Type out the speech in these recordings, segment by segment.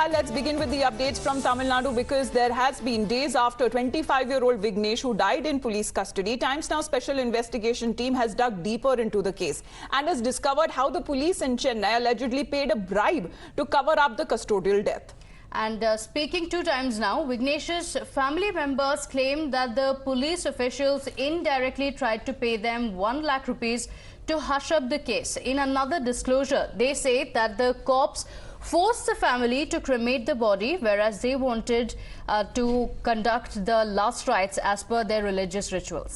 Yeah, let's begin with the updates from Tamil Nadu because there has been days after 25-year-old Vignesh who died in police custody. Times Now special investigation team has dug deeper into the case and has discovered how the police in Chennai allegedly paid a bribe to cover up the custodial death. And speaking to Times Now, Vignesh's family members claim that the police officials indirectly tried to pay them 1 lakh rupees to hush up the case. In another disclosure, they say that the cops forced the family to cremate the body, whereas they wanted to conduct the last rites as per their religious rituals.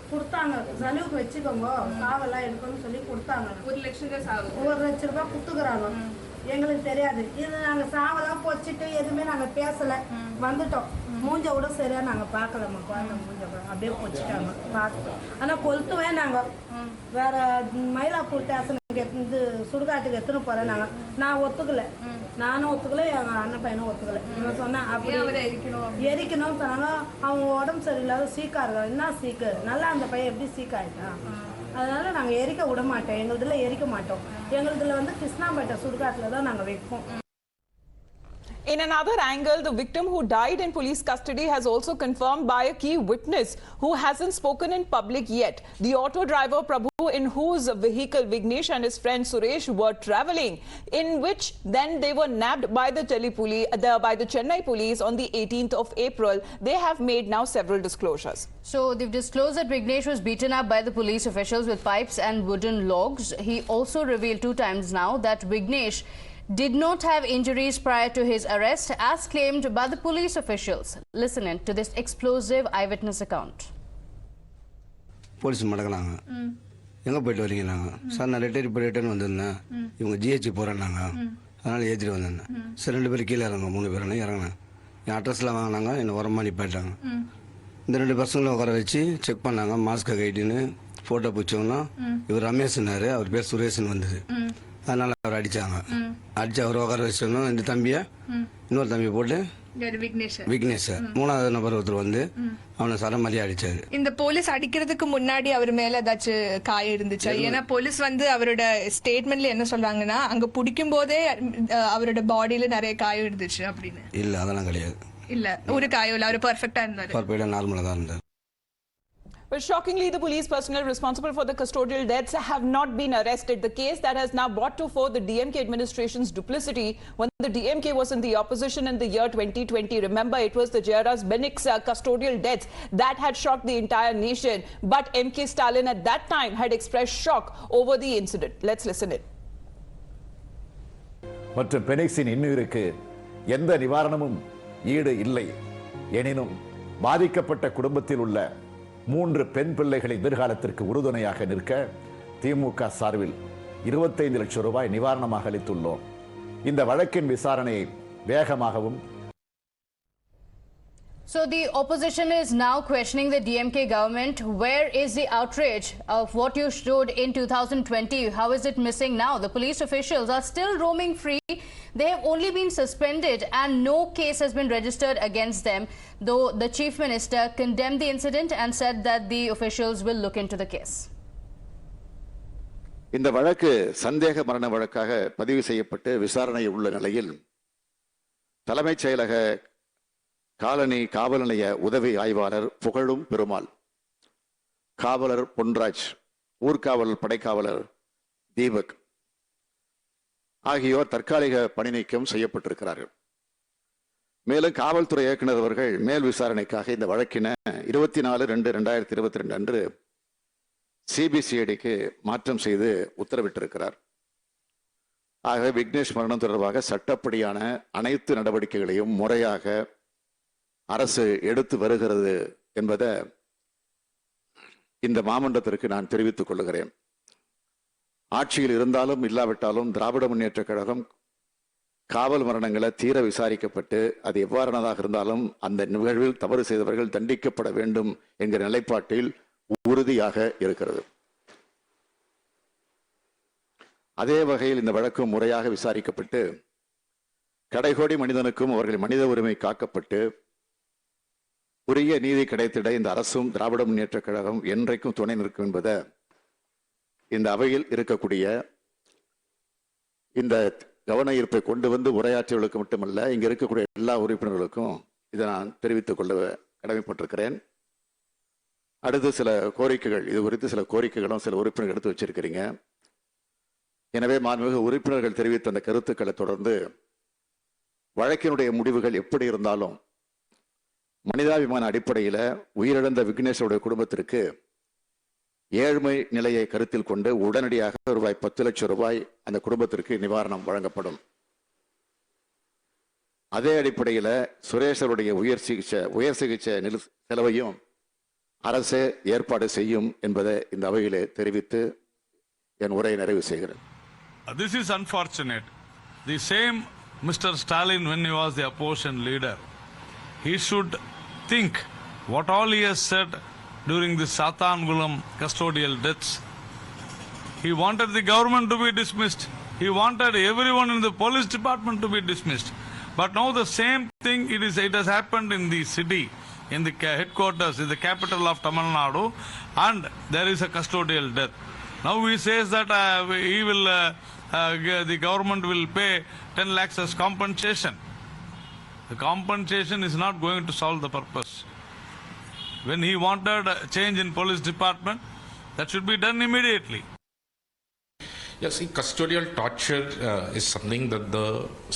கொடுத்தாங்க சலூக்கு வெச்சுக்கோங்க காவெல்லாம் எடுக்கணும்னு சொல்லி கொடுத்தாங்க 1 லட்சம் ரூபாய் குத்துக்குறாங்க எங்களுக்கு தெரியாது இது நாங்க சாவெல்லாம் பொச்சிட்டு எதுவுமே நாங்க பேசல வந்துட்டோம் மூஞ்ச கூட சரியா நாங்க பார்க்கலமா குழந்தை மூஞ்ச அப்படியே பொச்சிட்டாங்க பார்த்தோம் ஆனா கொளுத்துவே நாங்க வேற மயிலாப்பூர் ஸ்டேஷனுக்கு எடுத்து சுடுகாட்டுக்கு எடுத்துன்னு போறேன் நாங்க நான் ஒத்துக்கல நானும் ஒத்துக்கல எங்க அண்ணன் பையனும் ஒத்துக்கல இவன் சொன்னா அப்படி எரிக்கணும்னு சொன்னாங்க அவங்க உடம்பு சரியில்லாத சீக்கா இருக்காங்க என்ன சீக்கு நல்லா அந்த பையன் எப்படி சீக் ஆயிட்டான் அதனால நாங்க எரிக்க விட மாட்டோம் எங்களுதுல எரிக்க மாட்டோம் எங்களுதுல வந்து கிருஷ்ணாபேட்டை சுடுகாட்டுல தான் நாங்க வைப்போம். In another angle, the victim who died in police custody has also confirmed by a key witness who hasn't spoken in public yet. The auto driver Prabhu, in whose vehicle Vignesh and his friend Suresh were travelling, in which then they were nabbed by the Chennai police on the 18th of April. They have made now several disclosures. So they've disclosed that Vignesh was beaten up by the police officials with pipes and wooden logs. He also revealed 2 times now that Vignesh did not have injuries prior to his arrest, as claimed by the police officials. Listen in to this explosive eyewitness account. Police மடக்கனாங்க எங்கே போயிட்டு வரீங்க நாங்கள் sir நான் return வந்திருந்தேன் இவங்க GH போகிறேன்னாங்க அதனால் ஏற்றிட்டு வந்திருந்தேன் சார் 2 பேர் கீழே இறங்க 3 பேர் இறங்கினேன் என் அட்ரஸ்லாம் வாங்கினாங்க என்னை உரமாக நிப்பாட்டாங்க இந்த 2 பசங்களும் உட்கார வச்சு செக் பண்ணாங்க மாஸ்க்கை கைட்டுன்னு ஃபோட்டோ பிடிச்சோன்னா இவர் ரமேஷ்னாரு அவர் பேர் சுரேஷ்னு வந்தது அதனால அவர் அடிச்சாங்க அடிச்சு அவர் உட்கார வச்சோம் இந்த தம்பியை இன்னொரு தம்பியை போட்டு விக்னேஷ் 3வது நபர் ஒருத்தர் வந்து அவனை சரமாரியா அடிச்சாரு. இந்த போலீஸ் அடிக்கிறதுக்கு முன்னாடி அவர் மேல ஏதாச்சும் காயம் இருந்துச்சு? ஏன்னா போலீஸ் வந்து அவரோட ஸ்டேட்மெண்ட்ல என்ன சொல்றாங்கன்னா அங்க பிடிக்கும் போதே அவரோட பாடியில நிறைய காயம் இருந்துச்சு அப்படின்னு. இல்ல அதெல்லாம் கிடையாது. இல்ல ஒரு காயம் இல்ல, அவர் பெர்ஃபெக்ட்டா இருந்தாரு. பெர்ஃபெக்ட்டா நார்மலா தான் இருந்தாரு. But shockingly, the police personnel responsible for the custodial deaths have not been arrested. The case that has now brought to fore the DMK administration's duplicity when the DMK was in the opposition in the year 2020. Remember, it was the JRS Benix custodial deaths that had shocked the entire nation. But MK Stalin at that time had expressed shock over the incident. Let's listen in. மற்றும் பெனிக்ஸின் இன்னுயிருக்கு எந்த நிவாரணமும் ஈடு இல்லை எனினும் பாதிக்கப்பட்ட குடும்பத்தில் உள்ள 3 பெண் பிள்ளைகளின் எதிர்காலத்திற்கு உறுதுணையாக நிற்க திமுக சார்பில் 25 லட்சம் ரூபாய் நிவாரணமாக அளித்துள்ளோம். இந்த வழக்கின் விசாரணையை வேகமாகவும். So the opposition is now questioning the DMK government. Where is the outrage of what you showed in 2020? How is it missing now? The police officials are still roaming free. They have only been suspended and no case has been registered against them, though the chief minister condemned the incident and said that the officials will look into the case. இந்த வழக்கு சந்தேக மரண வழக்காக பதிவு செய்யப்பட்டு விசாரணை உள்ள நிலையில் தலைமைச் செயலக காலனி காவல் நிலைய உதவி ஆய்வாளர் புகழும் பெருமாள், காவலர் பொன்ராஜ், ஊர்காவல் படைக்காவலர் தீபக் ஆகியோர் தற்காலிக பணி நீக்கம் செய்யப்பட்டிருக்கிறார்கள். மேலும் காவல்துறை இயக்குநர் அவர்கள் மேல் விசாரணைக்காக இந்த வழக்கினை 24/2/2022 அன்று சிபிசிஐடிக்கு மாற்றம் செய்து உத்தரவிட்டிருக்கிறார். ஆகவே விக்னேஷ் மரணம் தொடர்பாக சட்டப்படியான அனைத்து நடவடிக்கைகளையும் முறையாக அரசு எடுத்து வருகிறது என்பதை இந்த மாமன்றத்திற்கு நான் தெரிவித்துக் கொள்கிறேன். ஆட்சியில் இருந்தாலும் இல்லாவிட்டாலும் திராவிட முன்னேற்ற கழகம் காவல் மரணங்களை தீர விசாரிக்கப்பட்டு அது எவ்வாறானதாக இருந்தாலும் அந்த நிகழ்வில் தவறு செய்தவர்கள் தண்டிக்கப்பட வேண்டும் என்கிற நிலைப்பாட்டில் உறுதியாக இருக்கிறது. அதே வகையில் இந்த வழக்கு முறையாக விசாரிக்கப்பட்டு கடைகோடி மனிதனுக்கும் அவர்கள் மனித உரிமை காக்கப்பட்டு உரிய நீதி கிடைத்திட இந்த அரசும் திராவிட முன்னேற்ற கழகம் என்றைக்கும் துணை நிற்கும் என்பதை இந்த அவையில் இருக்கக்கூடிய இந்த கவன ஈர்ப்பை கொண்டு வந்து உரையாற்றியவர்களுக்கு மட்டுமல்ல, இங்க இருக்கக்கூடிய எல்லா உறுப்பினர்களுக்கும் இதை நான் தெரிவித்துக் கொள்ள கடமைப்பட்டிருக்கிறேன். அடுத்து சில கோரிக்கைகள், இது குறித்து சில கோரிக்கைகளும் சில உறுப்பினர்கள் எடுத்து வச்சிருக்கிறீங்க. எனவே மாண்புமிகு உறுப்பினர்கள் தெரிவித்த அந்த கருத்துக்களை தொடர்ந்து வழக்கினுடைய முடிவுகள் எப்படி இருந்தாலும் மனிதாபிமான அடிப்படையில் உயிரிழந்த விக்னேஷோட குடும்பத்திற்கு ஏழ்மை நிலையை கருத்தில் கொண்டு உடனடியாக ரூபாய் 10 லட்சம் ரூபாய் அந்த குடும்பத்திற்கு நிவாரணம் வழங்கப்படும். அதே அடிப்படையில் சுரேஷருடைய உயர் சிகிச்சை செலவையும் அரசே ஏற்பாடு செய்யும் என்பதை இந்த அவையிலே தெரிவித்து என் உரையை நிறைவு செய்கிறேன். This is unfortunate. The same Mr. Stalin, when he was the opposition leader, he should think what all he has said during the Satangulam custodial deaths. He wanted the government to be dismissed. He wanted everyone in the police department to be dismissed. But now the same thing, it has happened in the city, in the headquarters, in the capital of Tamil Nadu, and there is a custodial death. Now he says that the government will pay 10 lakhs as compensation. The compensation is not going to solve the purpose. When he wanted a change in police department, that should be done immediately. Yeah, see, custodial torture is something that the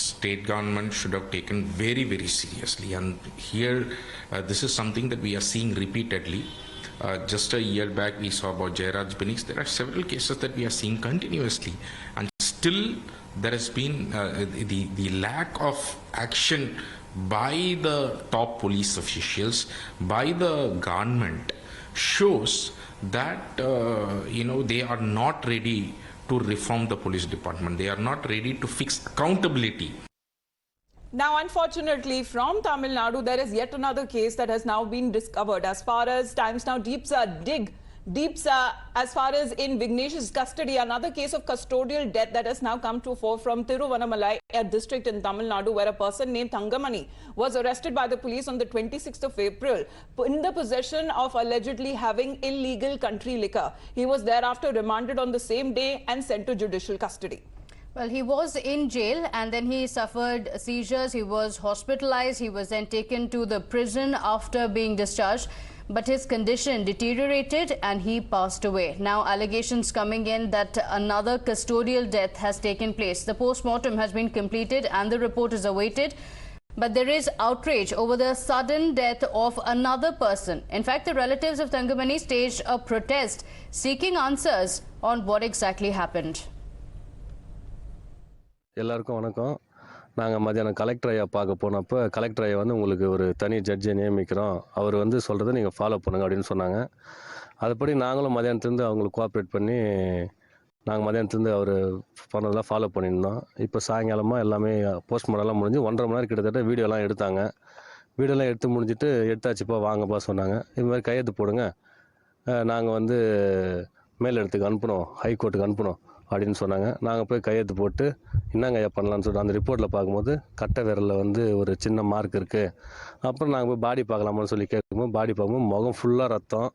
state government should have taken very, very seriously. And here, this is something that we are seeing repeatedly. Just a year back, we saw about Jairaj Binix. There are several cases that we are seeing continuously. And still, there has been the lack of action by the top police officials, by the government, shows that, they are not ready to reform the police department. They are not ready to fix accountability. Now, unfortunately, from Tamil Nadu, there is yet another case that has now been discovered. As far as Times Now deeps as far as in Vignesh's custody, another case of custodial death that has now come to fore from Tiruvannamalai, a district in Tamil Nadu, where a person named Thangamani was arrested by the police on the 26th of April in the possession of allegedly having illegal country liquor. He was thereafter remanded on the same day and sent to judicial custody. Well, he was in jail and then he suffered seizures. He was hospitalized. He was then taken to the prison after being discharged. But his condition deteriorated and he passed away. Now, allegations coming in that another custodial death has taken place. The post-mortem has been completed and the report is awaited. But there is outrage over the sudden death of another person. In fact, the relatives of Thangamani staged a protest seeking answers on what exactly happened. எல்லாருக்கும் வணக்கம். நாங்கள் மதியானம் collector ஐயா பார்க்க போனப்போ collector ஐயா வந்து உங்களுக்கு ஒரு தனி ஜட்ஜை நியமிக்கிறோம், அவர் வந்து சொல்கிறத நீங்கள் ஃபாலோ பண்ணுங்க அப்படின்னு சொன்னாங்க. அதுபடி நாங்களும் மதியானத்துலேருந்து அவங்களுக்கு கோஆப்ரேட் பண்ணி நாங்கள் மதியானத்துலேருந்து அவர் பண்ணதெல்லாம் ஃபாலோ பண்ணியிருந்தோம். இப்போ சாயங்காலமாக எல்லாமே போஸ்ட்மார்ட்டம்லாம் முடிஞ்சு 1.5 மணி நேரம் கிட்டத்தட்ட வீடியோலாம் எடுத்தாங்க. வீடியோலாம் எடுத்து முடிஞ்சுட்டு எடுத்தாச்சுப்பா வாங்கப்பா சொன்னாங்க. இது மாதிரி கையெழுத்து போடுங்க, நாங்கள் வந்து மேல் இடத்துக்கு அனுப்பணும், ஹைகோர்ட்டுக்கு அனுப்பணும் அப்படின்னு சொன்னாங்க. நாங்கள் போய் கையெழுத்து போட்டு என்னங்க ஐயா பண்ணலான்னு சொல்லிட்டு அந்த ரிப்போர்ட்டில் பார்க்கும்போது கட்டை விரலில் வந்து ஒரு சின்ன மார்க் இருக்குது. அப்புறம் நாங்கள் போய் பாடி பார்க்கலாமான்னு சொல்லி கேட்கும்போது பாடி பார்க்கும்போது முகம் ஃபுல்லாக ரத்தம்.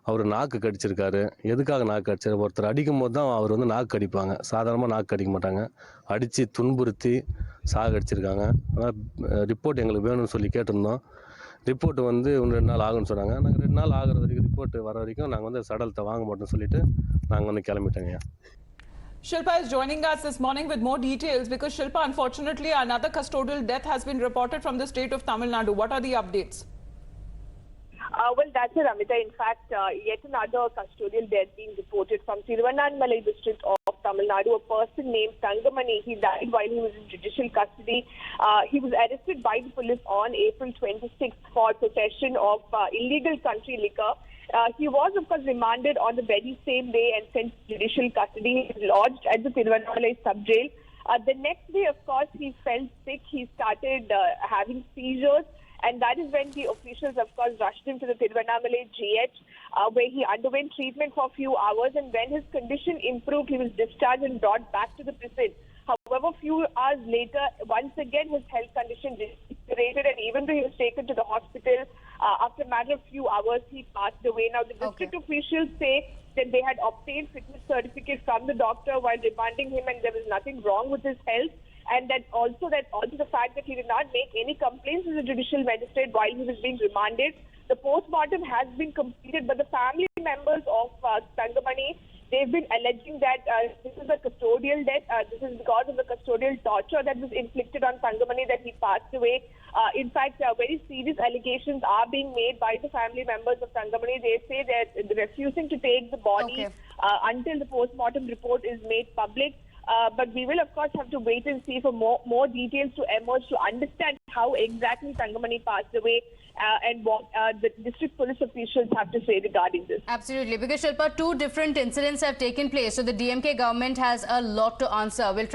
அவர் நாக்கு கடிச்சிருக்காரு. எதுக்காக நாக்கு கடிச்சார்? ஒருத்தர் அடிக்கும் போது தான் அவர் வந்து நாக்கு கடிப்பாங்க, சாதாரணமாக நாக்கு கடிக்க மாட்டாங்க. அடித்து துன்புறுத்தி சாகடிச்சிருக்காங்க. அதான் ரிப்போர்ட் எங்களுக்கு வேணும்னு சொல்லி கேட்டிருந்தோம். ரிப்போர்ட் வந்து இன்னும் 2 நாள் ஆகும்னு சொன்னாங்க. நாங்கள் 2 நாள் ஆகிற வரைக்கும் ரிப்போர்ட் வர வரைக்கும் நாங்கள் வந்து சடலத்தை வாங்க மாட்டோம்னு சொல்லிட்டு நாங்கள் வந்து கிளம்பிட்டோங்க. Shilpa is joining us this morning with more details because Shilpa, unfortunately, another custodial death has been reported from the state of Tamil Nadu. What are the updates? Well, that's it, Amita. In fact, yet another custodial death being reported from Tiruvannamalai district of Tamil Nadu. A person named Thangamani, he died while he was in judicial custody. He was arrested by the police on April 26th for possession of illegal country liquor. He was, of course, remanded on the very same day and sent to judicial custody. He was lodged at the Tiruvannamalai sub-jail. The next day, of course, he fell sick. He started having seizures And that is when the officials, of course, rushed him to the Tiruvannamalai GH, where he underwent treatment for a few hours. And when his condition improved, he was discharged and brought back to the prison. However, a few hours later, once again, his health condition deteriorated, and even though he was taken to the hospital, after a matter of few hours, he passed away. Now, the district officials say that they had obtained fitness certificate from the doctor while remanding him, and there was nothing wrong with his health. And that also the fact that he did not make any complaints to the judicial magistrate while he was being remanded. The post-mortem has been completed, but the family members of Tangamani, they've been alleging that this is a custodial death. This is because of the custodial torture that was inflicted on Tangamani that he passed away. In fact, very serious allegations are being made by the family members of Tangamani. They say that they're refusing to take the body until the post-mortem report is made public. But we will, of course, have to wait and see for more details to emerge to understand how exactly Tangamani passed away and what the district police officials have to say regarding this. Absolutely. Because, Shilpa, two different incidents have taken place. So the DMK government has a lot to answer. We'll try